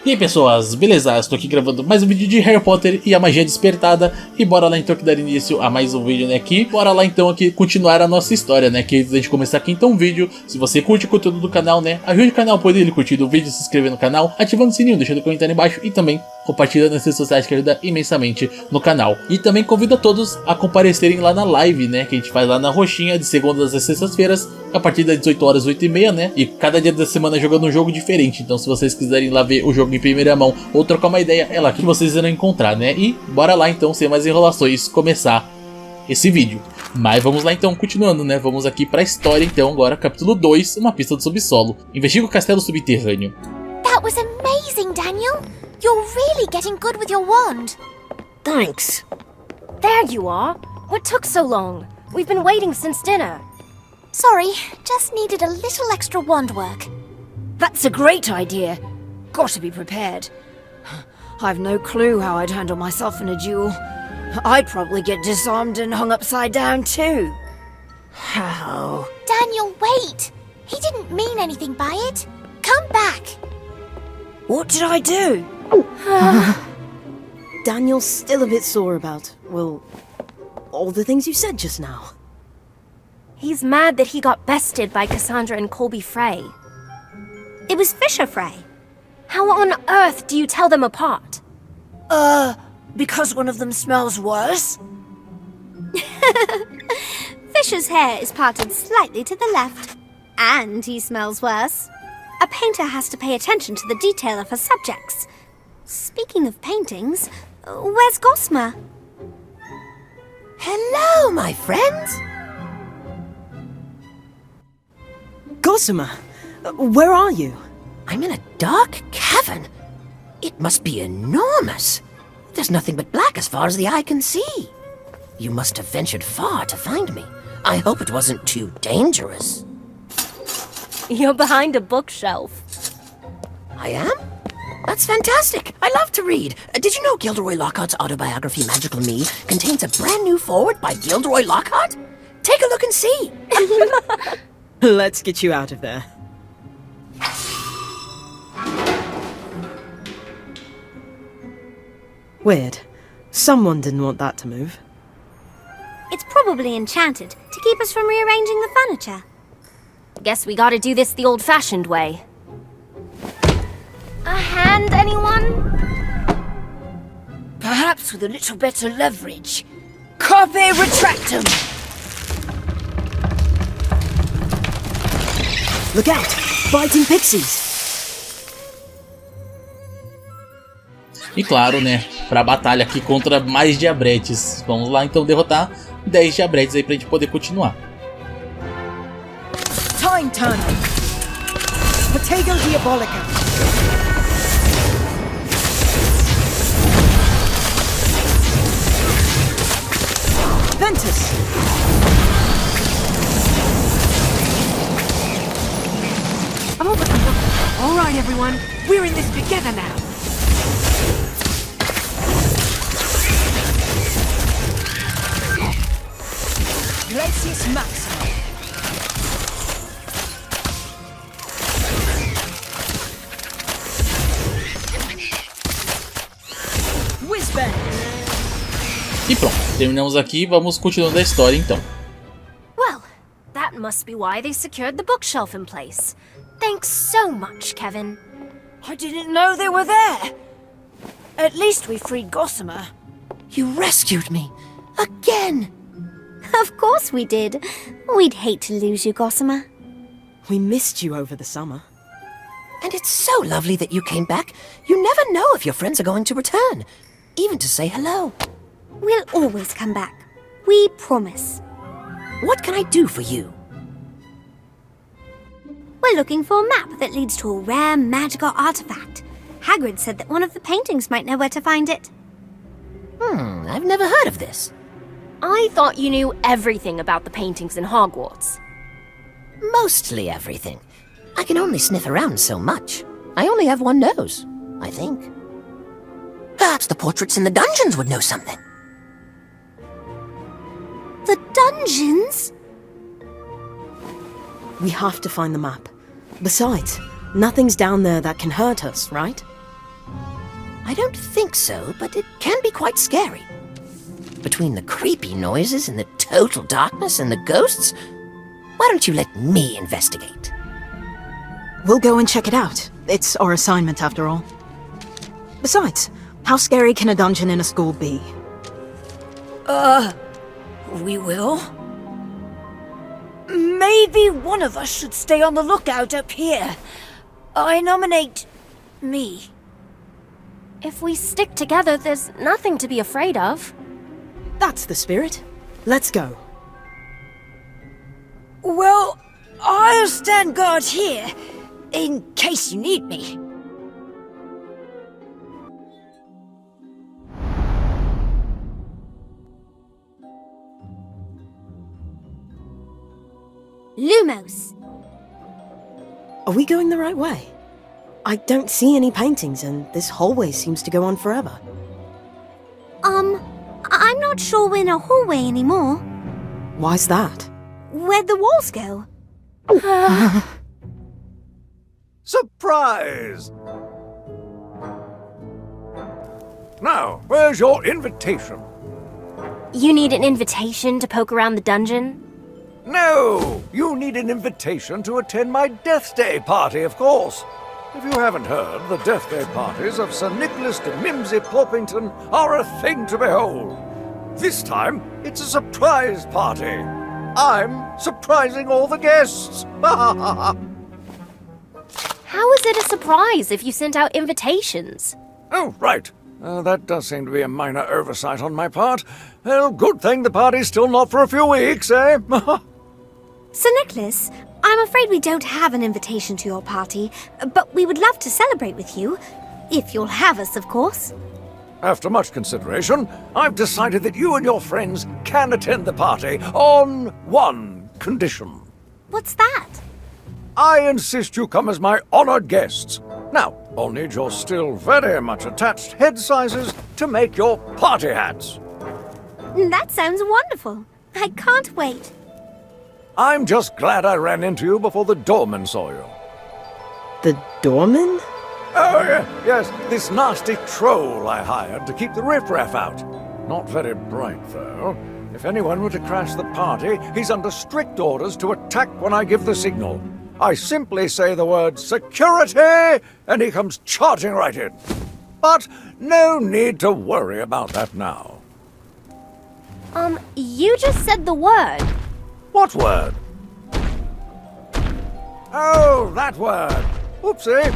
E aí pessoas, beleza? Estou aqui gravando mais um vídeo de Harry Potter e a Magia Despertada. E bora lá então que dar início a mais um vídeo, né, aqui. Bora lá então aqui continuar a nossa história, né, que antes da gente começar aqui então o vídeo, se você curte o conteúdo do canal, né, ajude o canal por ele curtir o vídeo, se inscrever no canal, ativando o sininho, deixando o comentário embaixo e também compartilhando nas redes sociais que ajuda imensamente no canal. E também convido a todos a comparecerem lá na live, né, que a gente faz lá na Roxinha de segundas às sextas-feiras, a partir das 18 horas, 8h30, né, e cada dia da semana jogando um jogo diferente. Então se vocês quiserem lá ver o jogo em primeira mão ou trocar uma ideia, é lá que vocês irão encontrar, né? E bora lá então, sem mais enrolações, começar esse vídeo. Mas vamos lá então, continuando, né? Vamos aqui pra história então, agora capítulo 2, uma pista do subsolo. Investiga o castelo subterrâneo. That was amazing, Daniel. You're really getting good with your wand. Thanks. There you are. What took so long? We've been waiting since dinner. Sorry, just needed a little extra wand work. That's a great idea. Gotta be prepared. I've no clue how I'd handle myself in a duel. I'd probably get disarmed and hung upside down too. How? Daniel, wait! He didn't mean anything by it. Come back. What did I do? Daniel's still a bit sore about, well, all the things you said just now. He's mad that he got bested by Cassandra and Colby Frey. It was Fisher Frey. How on earth do you tell them apart? Because one of them smells worse? Fisher's hair is parted slightly to the left. And he smells worse. A painter has to pay attention to the detail of her subjects. Speaking of paintings, where's Gossamer? Hello, my friends! Gossamer, where are you? I'm in a dark cavern. It must be enormous. There's nothing but black as far as the eye can see. You must have ventured far to find me. I hope it wasn't too dangerous. You're behind a bookshelf. I am? That's fantastic. I love to read. Did you know Gilderoy Lockhart's autobiography, Magical Me, contains a brand new foreword by Gilderoy Lockhart? Take a look and see. Let's get you out of there. Weird. Someone didn't want that to move. It's probably enchanted to keep us from rearranging the furniture. Guess we gotta do this the old-fashioned way. A hand, anyone? Perhaps with a little better leverage. Carpe retractum! Look out! Biting pixies! E claro, né, pra batalha aqui contra mais diabretes. Vamos lá então derrotar 10 diabretes aí pra gente poder continuar. Time Turner! Potato Diabolica! Ventus! All right, everyone. We're in this together now. Glacius Maximum! Whizbang! E pronto, terminamos aqui, vamos continuando a história então. Well, that must be why they secured the bookshelf in place. Thanks so much, Kevin. I didn't know they were there. At least we freed Gossamer. You rescued me. Again. Of course we did. We'd hate to lose you, Gossamer. We missed you over the summer. And it's so lovely that you came back. You never know if your friends are going to return. Even to say hello. We'll always come back. We promise. What can I do for you? We're looking for a map that leads to a rare magical artifact. Hagrid said that one of the paintings might know where to find it. I've never heard of this. I thought you knew everything about the paintings in Hogwarts. Mostly everything. I can only sniff around so much. I only have one nose, I think. Perhaps the portraits in the dungeons would know something. The dungeons? We have to find the map. Besides, nothing's down there that can hurt us, right? I don't think so, but it can be quite scary. Between the creepy noises and the total darkness and the ghosts, why don't you let me investigate? We'll go and check it out. It's our assignment, after all. Besides, how scary can a dungeon in a school be? We will? Maybe one of us should stay on the lookout up here. I nominate me. If we stick together, there's nothing to be afraid of. That's the spirit. Let's go. Well, I'll stand guard here, in case you need me. Lumos. Are we going the right way? I don't see any paintings, and this hallway seems to go on forever. I'm not sure we're in a hallway anymore. Why's that? Where'd the walls go? Surprise! Now, where's your invitation? You need an invitation to poke around the dungeon? No! You need an invitation to attend my Death Day party, of course. If you haven't heard, the Death Day parties of Sir Nicholas de Mimsy Ploppington are a thing to behold. This time, it's a surprise party. I'm surprising all the guests. How is it a surprise if you sent out invitations? Oh, right. That does seem to be a minor oversight on my part. Well, good thing the party's still not for a few weeks, eh? Sir Nicholas, I'm afraid we don't have an invitation to your party, but we would love to celebrate with you. If you'll have us, of course. After much consideration, I've decided that you and your friends can attend the party on one condition. What's that? I insist you come as my honored guests. Now, I'll need your still very much attached head sizes to make your party hats. That sounds wonderful. I can't wait. I'm just glad I ran into you before the doorman saw you. The doorman? Oh, yes, this nasty troll I hired to keep the riffraff out. Not very bright, though. If anyone were to crash the party, he's under strict orders to attack when I give the signal. I simply say the word security, and he comes charging right in. But no need to worry about that now. You just said the word. What word? Oh, that word. Oopsie.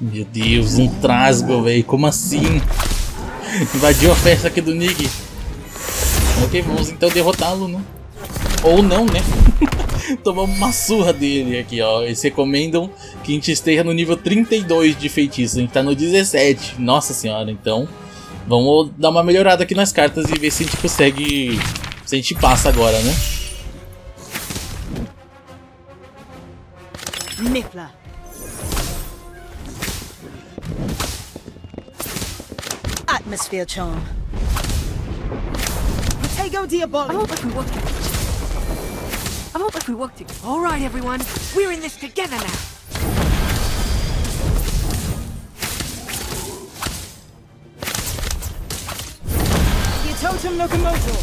Meu Deus, um trasgo, velho. Como assim? Invadiu a festa aqui do Nick. Ok, vamos então derrotá-lo, né? Ou não, né? Tomamos uma surra dele aqui, ó. Eles recomendam que a gente esteja no nível 32 de feitiço. A gente tá no 17. Nossa senhora, então vamos dar uma melhorada aqui nas cartas e ver se a gente consegue... Se a gente passa agora, né? Niffler. Atmosphere charm. Protego diabolic. I won't let we work together. I won't let we work together. All right, everyone. We're in this together now. Totem Locomotor.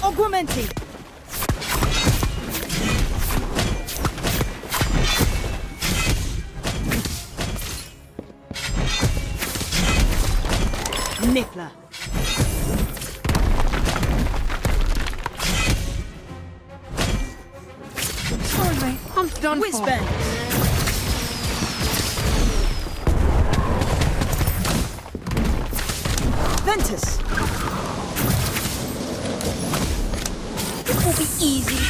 Augmenti. Niffler. Sorry, mate. I'm done for. Whizbang. Ventus. It will be easy.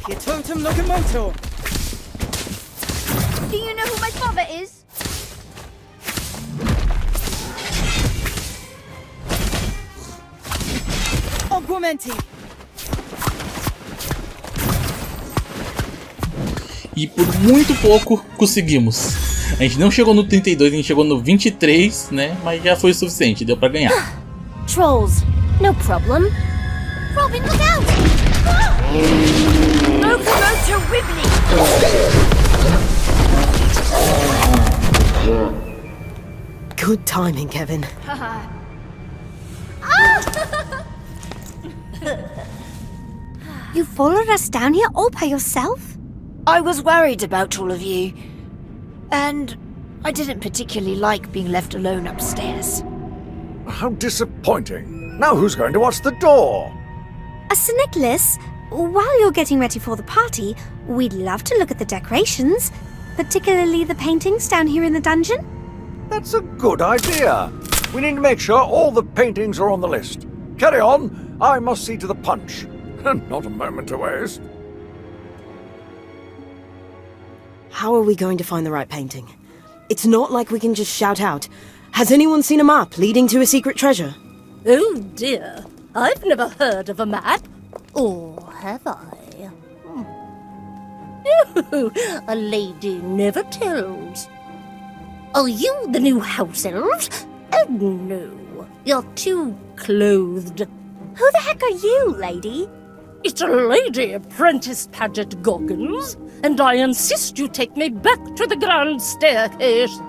Your Totem Locomotor. Do you know who my father is? Augmenti. E por muito pouco conseguimos. A gente não chegou no 32, a gente chegou no 23, né? Mas já foi o suficiente, deu pra ganhar. Trolls, no problem. Robin, look out! Locomotor Wibbly! Good timing, Kevin. You followed us down here all by yourself? I was worried about all of you. And I didn't particularly like being left alone upstairs. How disappointing. Now who's going to watch the door? Sir Nicholas, while you're getting ready for the party, we'd love to look at the decorations, particularly the paintings down here in the dungeon. That's a good idea. We need to make sure all the paintings are on the list. Carry on. I must see to the punch. Not a moment to waste. How are we going to find the right painting? It's not like we can just shout out. Has anyone seen a map leading to a secret treasure? Oh dear, I've never heard of a map. Or have I? Oh, a lady never tells. Are you the new house elves? Oh no, you're too clothed. Who the heck are you, lady? It's a lady, Apprentice Paget Goggins, and I insist you take me back to the grand staircase.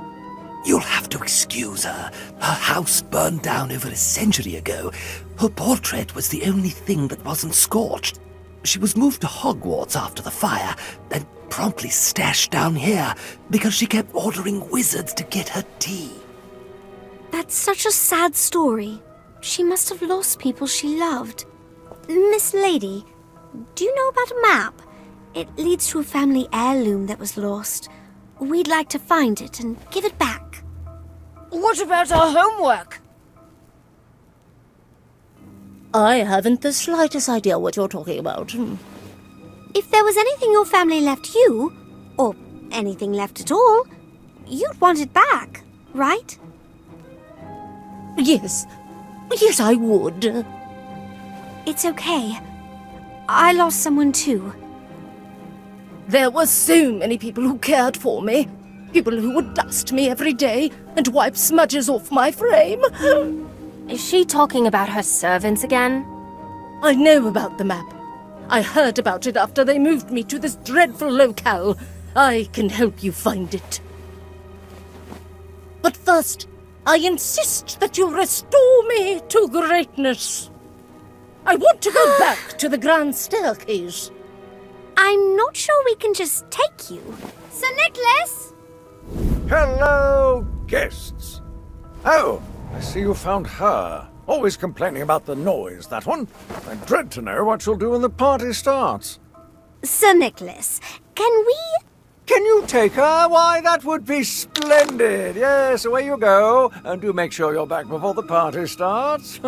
You'll have to excuse her. Her house burned down over a century ago. Her portrait was the only thing that wasn't scorched. She was moved to Hogwarts after the fire, and promptly stashed down here because she kept ordering wizards to get her tea. That's such a sad story. She must have lost people she loved. Miss Lady, do you know about a map? It leads to a family heirloom that was lost. We'd like to find it and give it back. What about our homework? I haven't the slightest idea what you're talking about. If there was anything your family left you, or anything left at all, you'd want it back, right? Yes, I would. It's okay. I lost someone too. There were so many people who cared for me. People who would dust me every day and wipe smudges off my frame. Is she talking about her servants again? I know about the map. I heard about it after they moved me to this dreadful locale. I can help you find it. But first, I insist that you restore me to greatness. I want to go back to the grand staircase. I'm not sure we can just take you. Sir Nicholas! Hello, guests. Oh, I see you found her. Always complaining about the noise, that one. I dread to know what she'll do when the party starts. Sir Nicholas, can we... Can you take her? Why, that would be splendid. Yes, away you go. And do make sure you're back before the party starts.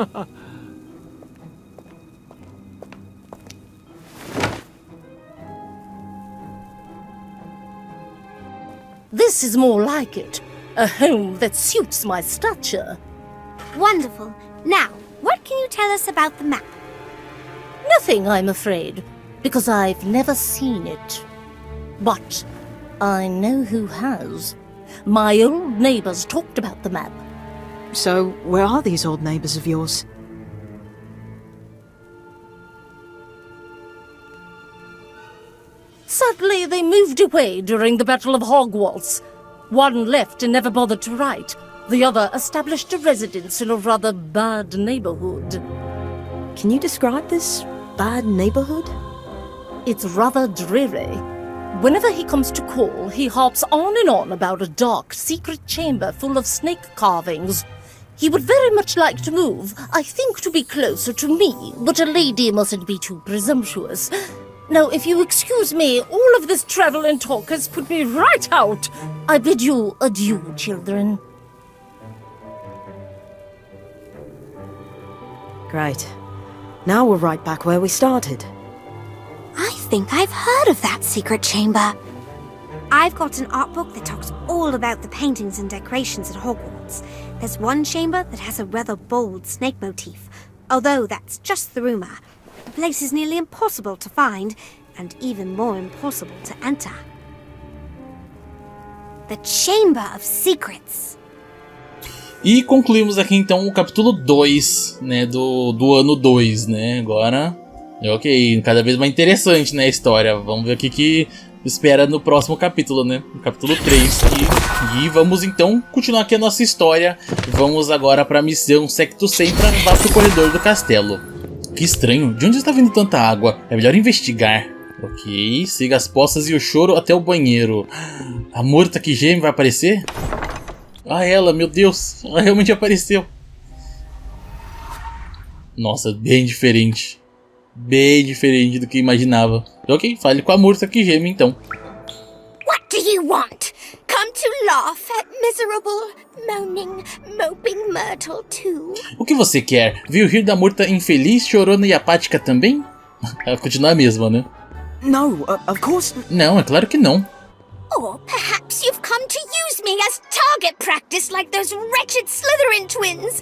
This is more like it. A home that suits my stature. Wonderful. Now, what can you tell us about the map? Nothing, I'm afraid, because I've never seen it. But I know who has. My old neighbors talked about the map. So, where are these old neighbors of yours? Sadly, they moved away during the Battle of Hogwarts. One left and never bothered to write. The other established a residence in a rather bad neighborhood. Can you describe this bad neighborhood? It's rather dreary. Whenever he comes to call, he harps on and on about a dark, secret chamber full of snake carvings. He would very much like to move, I think to be closer to me, but a lady mustn't be too presumptuous. Now, if you excuse me, all of this travel and talk has put me right out. I bid you adieu, children. Great. Now we're right back where we started. I think I've heard of that secret chamber. I've got an art book that talks all about the paintings and decorations at Hogwarts. There's one chamber that has a rather bold snake motif, although that's just the rumour. The place is nearly impossible to find, and even more impossible to enter. the Chamber of Secrets. E concluímos aqui então o capítulo 2, né, do ano 2, né, agora... Ok, cada vez mais interessante, né, a história. Vamos ver o que espera no próximo capítulo, né, no capítulo 3. E vamos então continuar aqui a nossa história. Vamos agora para a missão Sectum Sempra, vá pro corredor do castelo. Que estranho, de onde está vindo tanta água? É melhor investigar. Ok, siga as poças e o choro até o banheiro. A morta que geme vai aparecer? Ah, ela, meu Deus, ela realmente apareceu. Nossa, bem diferente. Bem diferente do que imaginava. Ok, fale com a morta que geme então. What do you want? Come to laugh at miserable, moaning, moping Myrtle too? O que você quer? Viu rir da morta infeliz, chorona e apática também? Ela continua a mesma, né? No, of course. Não, é claro que não. Or perhaps you've come to use me as target practice like those wretched Slytherin twins.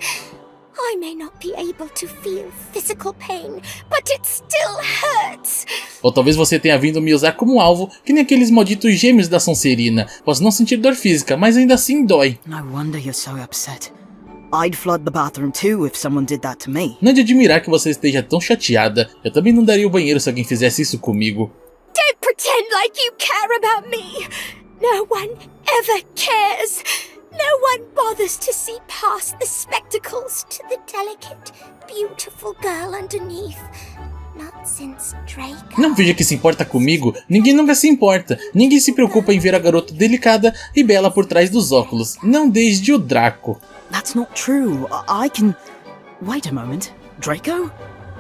I may not be able to feel physical pain, but it still hurts. Ou talvez você tenha vindo me usar como alvo, que nem aqueles malditos gêmeos da Sonserina. Posso não sentir dor física, mas ainda assim dói. No wonder you're so upset. I'd flood the bathroom too if someone did that to me. Não é de admirar que você esteja tão chateada. Eu também não daria o banheiro se alguém fizesse isso comigo. Don't pretend like you care about me. No one ever cares. No one bothers to see past the spectacles to the delicate, beautiful girl underneath. Not since Draco. Não veja que se importa comigo. Ninguém nunca se importa. Ninguém se preocupa em ver a garota delicada e bela por trás dos óculos. Não desde o Draco. That's not true. I can... Wait a moment. Draco?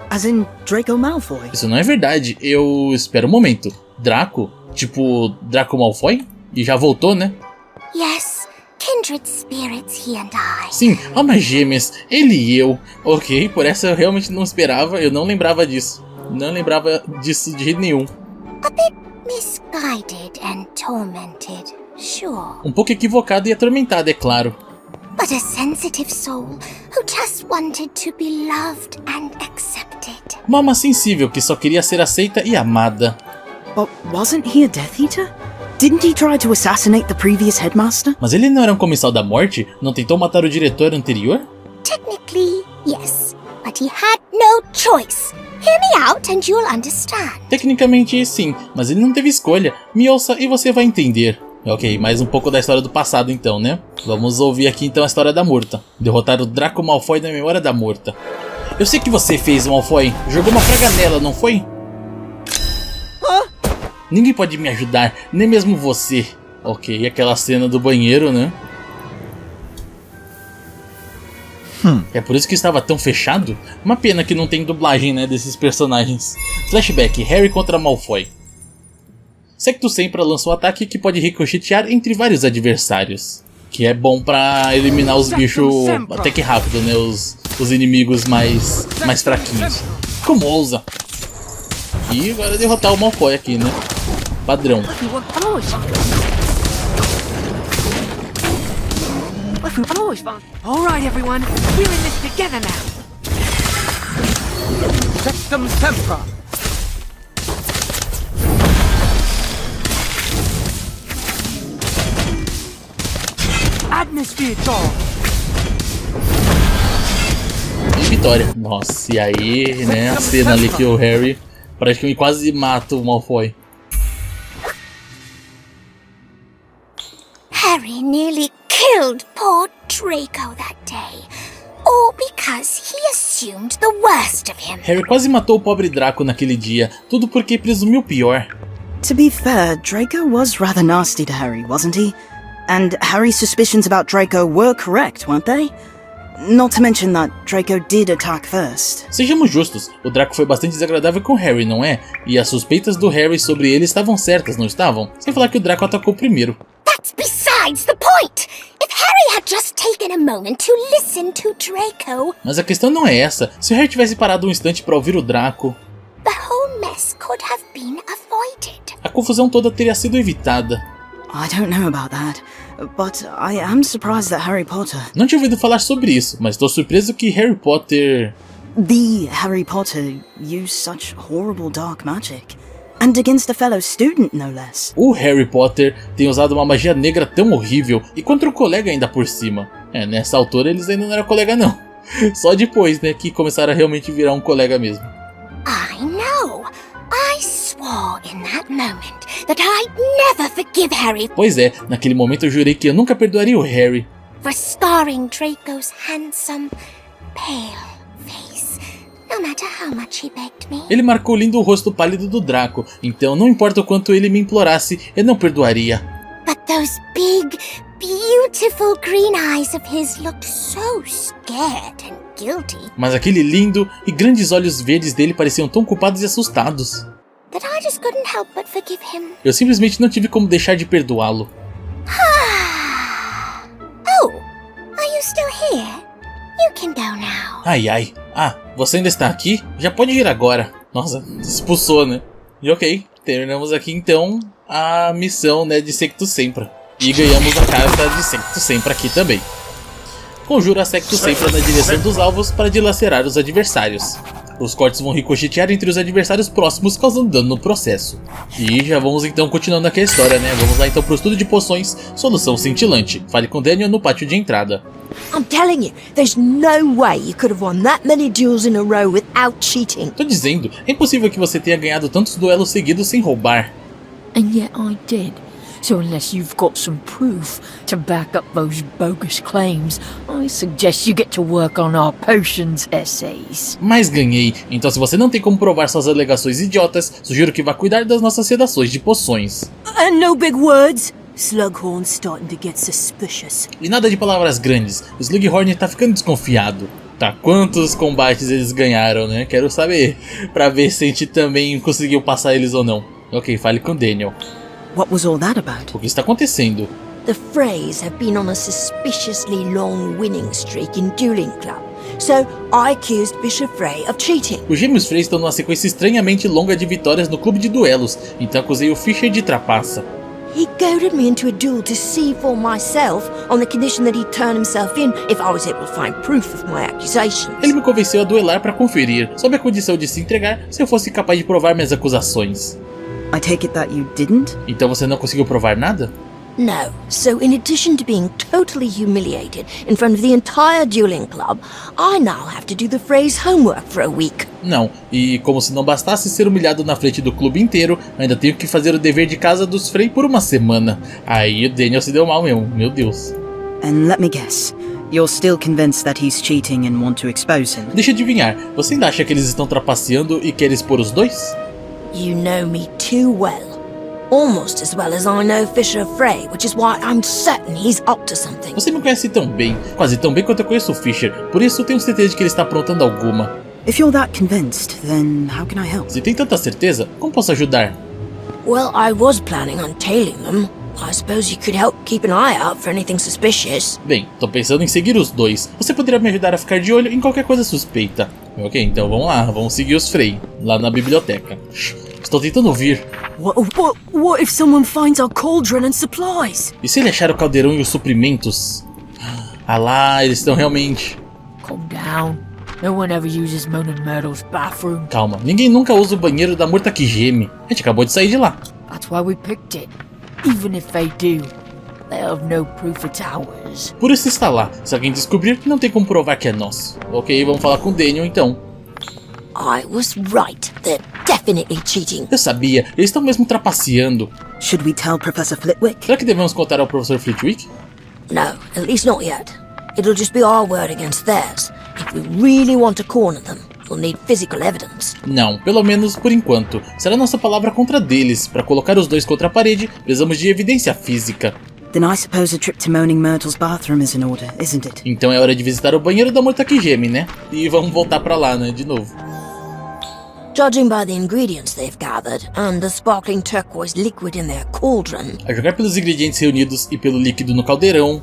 As in Draco Malfoy? Isso não é verdade. Eu... Espera um momento. Draco? Tipo, Draco Malfoy? E já voltou, né? Yes, kindred spirits he and I. Sim, almas gêmeas. Ele e eu. Ok, por essa eu realmente não esperava. Eu não lembrava disso. Não lembrava disso de jeito nenhum. A bit misguided and tormented, sure. Um pouco equivocado e atormentado, é claro. But a sensitive soul who just wanted to be loved and accepted. Uma alma sensível que só queria ser aceita e amada. But wasn't he a Death Eater? Didn't he try to assassinate the previous headmaster? Mas ele não era um comensal da morte? Não tentou matar o diretor anterior? Technically, yes. But he had no choice. Hear me out and you'll understand. Tecnicamente, sim. Mas ele não teve escolha. Me ouça e você vai entender. Ok, mais um pouco da história do passado então, né? Vamos ouvir aqui então a história da morta. Derrotar o Draco Malfoy na memória da morta. Eu sei que você fez, Malfoy. Jogou uma praga nela, não foi? Ninguém pode me ajudar, nem mesmo você. Ok, aquela cena do banheiro, né? É por isso que estava tão fechado? Uma pena que não tem dublagem, né, desses personagens. Flashback, Harry contra Malfoy. Sectum Sempra lança um ataque que pode ricochetear entre vários adversários. Que é bom pra eliminar os bichos até que rápido, né? Os inimigos mais fraquinhos. Como ousa? E agora derrotar o Malfoy aqui, né? Padrão. Alright everyone, we're in this together now. Sectum Sempra. Atmosphere Door. E vitória. Nossa, e aí, né? A cena ali que o Harry praticamente quase mata o Malfoy. Harry nearly killed poor Draco that day. All because he assumed the worst of him. Harry quase matou o pobre Draco naquele dia. Tudo porque presumiu o pior. To be fair, Draco was rather nasty to Harry, wasn't he? And Harry's suspicions about Draco were correct, weren't they? Not to mention that Draco did attack first. Sejamos justos, o Draco foi bastante desagradável com Harry, não é? E as suspeitas do Harry sobre ele estavam certas, não estavam? Sem falar que o Draco atacou primeiro. That's besides the point. If Harry had just taken a moment to listen to Draco. Mas a questão não é essa. Se o Harry tivesse parado um instante para ouvir o Draco, the whole mess could have been avoided. A confusão toda teria sido evitada. I don't know about that, but I am surprised that Harry Potter... Não tinha ouvido falar sobre isso, mas estou surpreso que Harry Potter... The Harry Potter used such horrible dark magic. And against a fellow student, no less. O Harry Potter tem usado uma magia negra tão horrível e contra um colega ainda por cima. Nessa altura eles ainda não eram colega não. Só depois, né, que começaram a realmente virar um colega mesmo. I know. I swore in that moment that I'd never forgive Harry Pois é, naquele momento eu jurei que eu nunca perdoaria o Harry. for scarring Draco's handsome, pale face, no matter how much he begged me. Ele marcou lindo o rosto pálido do Draco, então não importa o quanto ele me implorasse, eu não perdoaria. But those big, beautiful green eyes of his looked so scared and guilty Mas aquele lindo e grandes olhos verdes dele pareciam tão culpados e assustados. that I just couldn't help but forgive him. Eu simplesmente não tive como deixar de perdoá-lo. Oh, are you still here? You can go now. Ai ai. Ah, você ainda está aqui? Já pode ir agora. Nossa, expulsou, né? E ok, terminamos aqui então a missão, né, de Sectus Sempra. E ganhamos a carta de Sectus Sempra aqui também. Conjura Sectus Sempra na direção dos alvos para dilacerar os adversários. Os cortes vão ricochetear entre os adversários próximos, causando dano no processo. E já vamos então continuando aqui a história, né? Vamos lá então pro estudo de poções, solução cintilante. Fale com Daniel no pátio de entrada. I'm telling you, there's no way you could have won that many duels in a row without cheating. Tô dizendo, é impossível que você tenha ganhado tantos duelos seguidos sem roubar. And yet I did. So unless you've got some proof to back up those bogus claims, I suggest you get to work on our potions essays. Mas ganhei, então se você não tem como provar suas alegações idiotas, sugiro que vá cuidar das nossas sedações de poções. And no big words. Slughorn's starting to get suspicious. E nada de palavras grandes, o Slughorn tá ficando desconfiado. Tá, quantos combates eles ganharam, né? Quero saber, pra ver se a gente também conseguiu passar eles ou não. Ok, fale com Daniel. What was all that about? O que está acontecendo? The Freys have been on a suspiciously long winning streak in Dueling Club, so I accused Bishop Frey of cheating. Os gêmeos Frey estão numa sequência estranhamente longa de vitórias no clube de duelos, então acusei o Fisher de trapaça. He goaded me into a duel to see for myself on the condition that he'd turn himself in if I was able to find proof of my accusations. Ele me convenceu a duelar para conferir, sob a condição de se entregar se eu fosse capaz de provar minhas acusações. I take it that you didn't? Então você não conseguiu provar nada? No. So in addition to being totally humiliated in front of the entire Dueling Club, I now have to do the Frey's homework for a week. Não, e como se não bastasse ser humilhado na frente do clube inteiro, ainda tenho que fazer o dever de casa dos Frey por uma semana. Aí o Daniel se deu mal mesmo, meu Deus. And let me guess, you're still convinced that he's cheating and want to expose him? Deixa eu adivinhar, você ainda acha que eles estão trapaceando e quer expor os dois? You know me too well. Almost as well as I know Fisher Frey, which is why I'm certain he's up to something. Você me conhece tão bem, quase tão bem quanto eu conheço o Fisher, por isso eu tenho certeza de que ele está aprontando alguma. If you're that convinced, then how can I help? Se tem tanta certeza, como posso ajudar? Well, I was planning on tailing them. I suppose you could help keep an eye out for anything suspicious. Bem, tô pensando em seguir os dois. Você poderia me ajudar a ficar de olho em qualquer coisa suspeita. Ok, então vamos lá, vamos seguir os Frey, lá na biblioteca. Estou tentando ouvir. What if someone finds our cauldron and supplies? E se ele achar o caldeirão e os suprimentos? Ah lá, eles estão realmente... Calm down. No one ever uses Moaning Myrtle's bathroom. Calma, ninguém nunca usa o banheiro da Morta que Geme. A gente acabou de sair de lá. That's why we picked it. Even if they do, they have no proof it's ours. Por isso está lá. Se alguém descobrir, não tem como provar que é nosso. Ok, vamos falar com o Daniel então. I was right. They're definitely cheating. Eu sabia, eles estão mesmo trapaceando. Should we tell Professor Flitwick? Será que devemos contar ao professor Flitwick? No, at least not yet. It'll just be our word against theirs. If we really want to corner them, we'll need physical evidence. Não, pelo menos por enquanto. Será nossa palavra contra deles. Para colocar os dois contra a parede, precisamos de evidência física. Then I suppose a trip to Moaning Myrtle's bathroom is in order, isn't it? Então é hora de visitar o banheiro da Morta que Geme, né? E vamos voltar pra lá, né? De novo. Judging by the ingredients they've gathered and the sparkling turquoise liquid in their cauldron, A jogar pelos ingredientes reunidos e pelo líquido no caldeirão,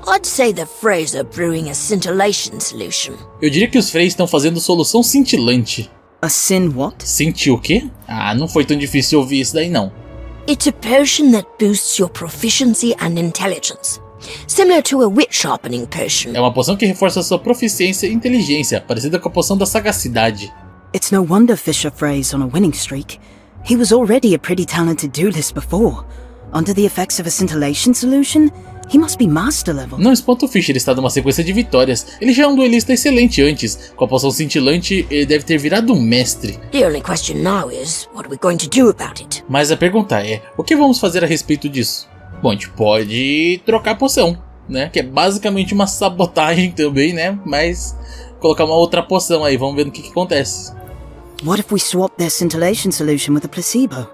I'd say the Freys are brewing a scintillation solution. eu diria que os Frey estão fazendo solução cintilante. A sin what? Sentiu o quê? Ah, não foi tão difícil ouvir isso daí não. It's a potion that boosts your proficiency and intelligence, similar to a wit sharpening potion. É uma poção que reforça sua proficiência e inteligência, parecida com a poção da sagacidade. It's no wonder Fisher Frey's on a winning streak. He was already a pretty talented duelist before. Under the effects of a scintillation solution, he must be master level. Não espanta o Fisher estar numa sequência de vitórias. Ele já é um duelista excelente antes. Com a poção cintilante, ele deve ter virado um mestre. The only question now is, what are we going to do about it? Mas a pergunta é, o que vamos fazer a respeito disso? Bom, a gente pode trocar a poção, né? Que é basicamente uma sabotagem também, né? Mas colocar uma outra poção aí, vamos ver no que acontece. What if we swap their scintillation solution with a placebo?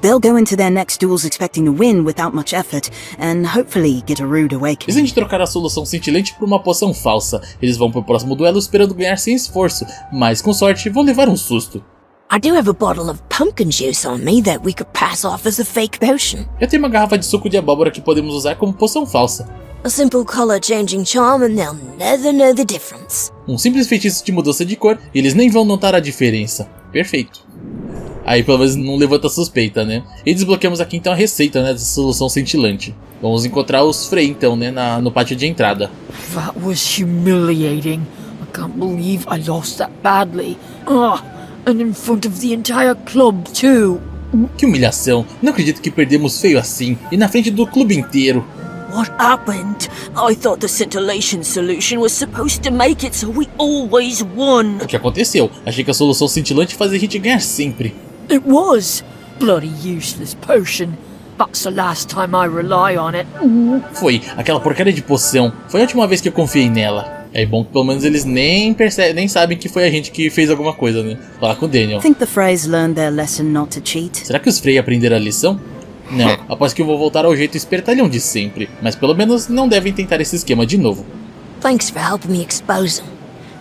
They'll go into their next duels expecting to win without much effort, and hopefully get a rude awakening. E se a gente trocar a solução cintilante por uma poção falsa? Eles vão pro próximo duelo esperando ganhar sem esforço, mas com sorte vão levar um susto. I do have a bottle of pumpkin juice on me that we could pass off as a fake potion. Eu tenho uma garrafa de suco de abóbora que podemos usar como poção falsa. A simple color-changing charm and they'll never know the difference. Um simples feitiço de mudança de cor e eles nem vão notar a diferença. Perfeito. Aí pelo menos não levanta suspeita, né? E desbloqueamos aqui então a receita, né, dessa solução cintilante. Vamos encontrar os Frey então, né, no pátio de entrada. That was humiliating. I can't believe I lost that badly. And in front of the entire club too. Que humilhação. Não acredito que perdemos feio assim. E na frente do clube inteiro. What happened? I thought the scintillation solution was supposed to make it so we always won. O que aconteceu? Achei que a solução cintilante fazia a gente ganhar sempre. It was. Bloody useless potion. That's the last time I rely on it. Foi, aquela porcaria de poção. Foi a última vez que eu confiei nela. É bom que pelo menos eles nem sabem que foi a gente que fez alguma coisa, né? Falar com o Daniel. Think the Freys learned their lesson not to cheat? Será que os Frey aprenderam a lição? Não, após que eu vou voltar ao jeito espertalhão de sempre. Mas pelo menos não devem tentar esse esquema de novo. Thanks for helping me expose them.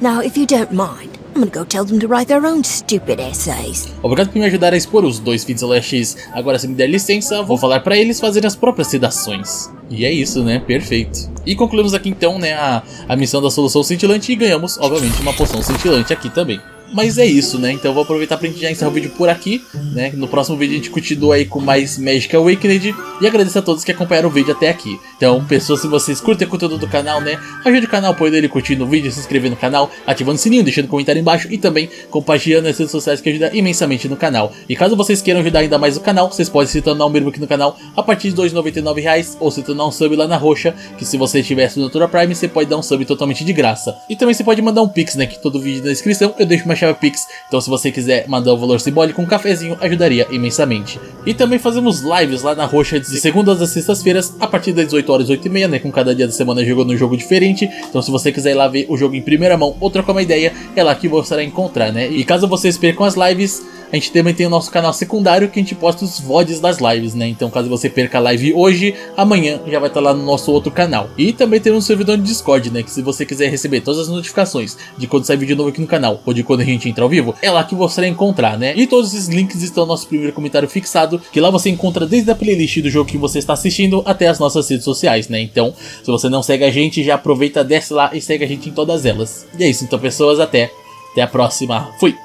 Now, if you don't mind, I'm gonna go tell them to write their own stupid essays. Obrigado por me ajudar a expor os dois feats LX. Agora, se me der licença, vou falar pra eles fazerem as próprias sedações. E é isso, né? Perfeito. E concluímos aqui então, né, a missão da solução cintilante e ganhamos, obviamente, uma poção cintilante aqui também. Mas é isso, né? Então eu vou aproveitar pra gente já encerrar o vídeo por aqui, né? No próximo vídeo a gente continua aí com mais Magic Awakened. E agradeço a todos que acompanharam o vídeo até aqui. Então, pessoas, se vocês curtem o conteúdo do canal, né? Ajude o canal apoiando ele, curtindo o vídeo, se inscrevendo no canal, ativando o sininho, deixando um comentário embaixo e também compartilhando nas redes sociais que ajuda imensamente no canal. E caso vocês queiram ajudar ainda mais o canal, vocês podem se tornar um membro aqui no canal a partir de R$ 2,99 ou se tornar um sub lá na roxa, que se você tiver assinatura Prime, você pode dar um sub totalmente de graça. E também você pode mandar um Pix, né? Que todo vídeo na descrição eu deixo uma chave Pix. Então se você quiser mandar o valor simbólico, um cafezinho ajudaria imensamente. E também fazemos lives lá na roxa de segundas a sextas-feiras, a partir das 18 horas, 8h30, né? Com cada dia da semana jogando um jogo diferente. Então se você quiser ir lá ver o jogo em primeira mão ou trocar uma ideia, é lá que você vai encontrar, né? E caso vocês percam as lives, a gente também tem o nosso canal secundário que a gente posta os VODs das lives, né? Então caso você perca a live hoje, amanhã já vai estar lá no nosso outro canal. E também temos um servidor de Discord, né? Que se você quiser receber todas as notificações de quando sai vídeo novo aqui no canal ou de quando a gente entra ao vivo, é lá que você vai encontrar, né? E todos esses links estão no nosso primeiro comentário fixado, que lá você encontra desde a playlist do jogo que você está assistindo até as nossas redes sociais, né? Então, se você não segue a gente, já aproveita, desce lá e segue a gente em todas elas. E é isso então, pessoas, até a próxima. Fui!